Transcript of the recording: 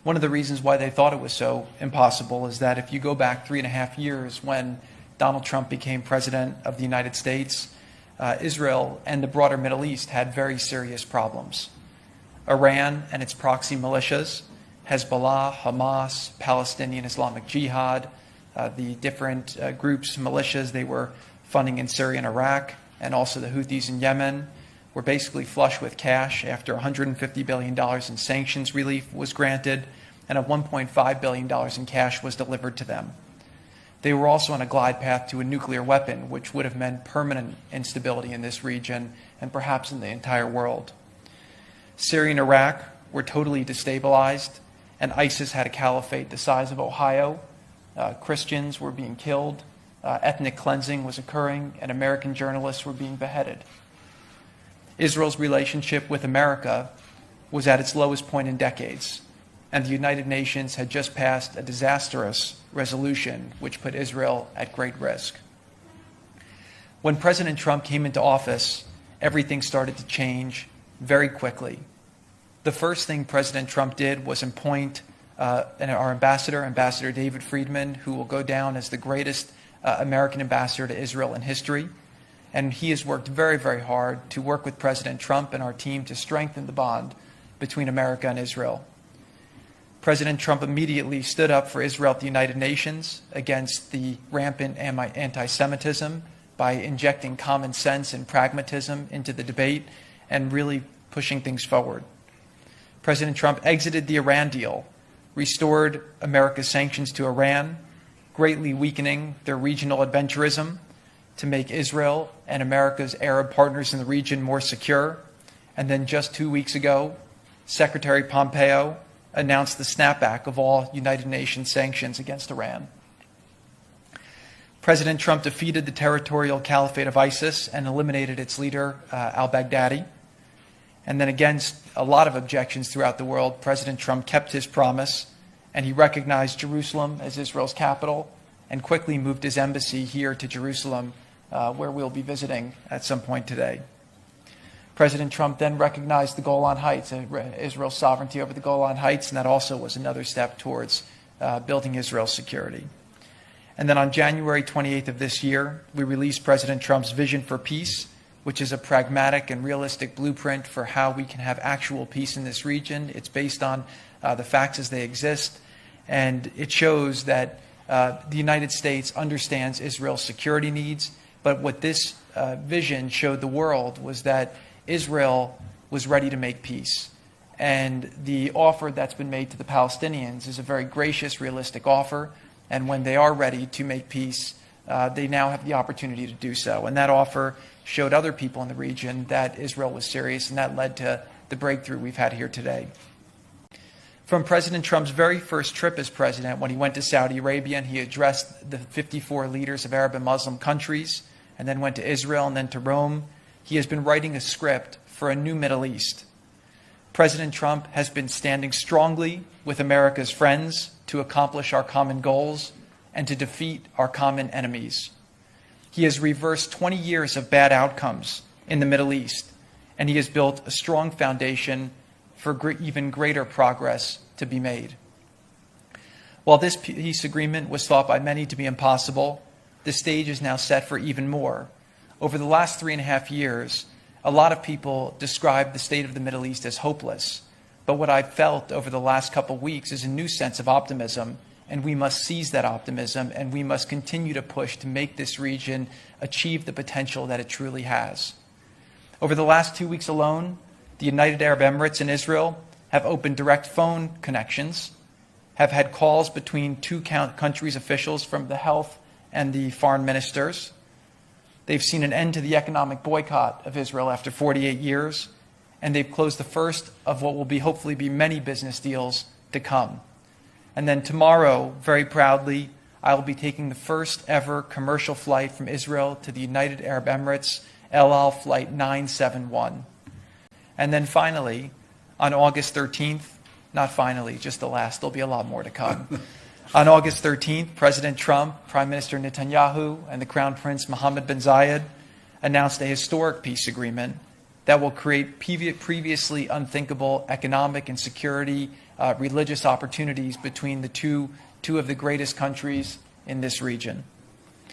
One of the reasons why they thought it was so impossible is that if you go back 3.5 years when Donald Trump became president of the United States, Israel and the broader Middle East had very serious problems. Iran and its proxy militias, Hezbollah, Hamas, Palestinian Islamic Jihad, the different groups, militias they were funding in Syria and Iraq, and also the Houthis in Yemen, were basically flush with cash after $150 billion in sanctions relief was granted and $1.5 billion in cash was delivered to them. They were also on a glide path to a nuclear weapon, which would have meant permanent instability in this region and perhaps in the entire world. Syria and Iraq were totally destabilized, and ISIS had a caliphate the size of Ohio. Christians were being killed, ethnic cleansing was occurring, and American journalists were being beheaded. Israel's relationship with America was at its lowest point in decades, and the United Nations had just passed a disastrous resolution which put Israel at great risk. When President Trump came into office, everything started to change very quickly. The first thing President Trump did was appoint our ambassador, Ambassador David Friedman, who will go down as the greatest American ambassador to Israel in history. And he has worked very, very hard to work with President Trump and our team to strengthen the bond between America and Israel. President Trump immediately stood up for Israel at the United Nations against the rampant anti-Semitism by injecting common sense and pragmatism into the debate and really pushing things forward. President Trump exited the Iran deal, restored America's sanctions to Iran, greatly weakening their regional adventurism to make Israel and America's Arab partners in the region more secure. And then just 2 weeks ago, Secretary Pompeo announced the snapback of all United Nations sanctions against Iran. President Trump defeated the territorial caliphate of ISIS and eliminated its leader, al-Baghdadi. And then against a lot of objections throughout the world, President Trump kept his promise, and he recognized Jerusalem as Israel's capital and quickly moved his embassy here to Jerusalem, where we'll be visiting at some point today. President Trump then recognized the Golan Heights, Israel's sovereignty over the Golan Heights, and that also was another step towards building Israel's security. And then on January 28th of this year, we released President Trump's Vision for Peace, which is a pragmatic and realistic blueprint for how we can have actual peace in this region. It's based on the facts as they exist, and it shows that the United States understands Israel's security needs, but what this vision showed the world was that Israel was ready to make peace. And the offer that's been made to the Palestinians is a very gracious, realistic offer, and when they are ready to make peace, they now have the opportunity to do so. And that offer showed other people in the region that Israel was serious, and that led to the breakthrough we've had here today. From President Trump's very first trip as president, when he went to Saudi Arabia and he addressed the 54 leaders of Arab and Muslim countries, and then went to Israel and then to Rome, he has been writing a script for a new Middle East. President Trump has been standing strongly with America's friends to accomplish our common goals and to defeat our common enemies. He has reversed 20 years of bad outcomes in the Middle East, and he has built a strong foundation for even greater progress to be made. While this peace agreement was thought by many to be impossible, the stage is now set for even more. Over the last 3.5 years, a lot of people describe the state of the Middle East as hopeless. But what I've felt over the last couple of weeks is a new sense of optimism, and we must seize that optimism, and we must continue to push to make this region achieve the potential that it truly has. Over the last 2 weeks alone, the United Arab Emirates and Israel have opened direct phone connections, have had calls between two countries' officials from the health and the foreign ministers. They've seen an end to the economic boycott of Israel after 48 years, and they've closed the first of what will be hopefully be many business deals to come. And then tomorrow, very proudly, I will be taking the first ever commercial flight from Israel to the United Arab Emirates, El Al Flight 971. And then finally, on August 13th, not finally, just the last, there'll be a lot more to come. On August 13th, President Trump, Prime Minister Netanyahu, and the Crown Prince Mohammed bin Zayed announced a historic peace agreement that will create previously unthinkable economic and security religious opportunities between the two of the greatest countries in this region.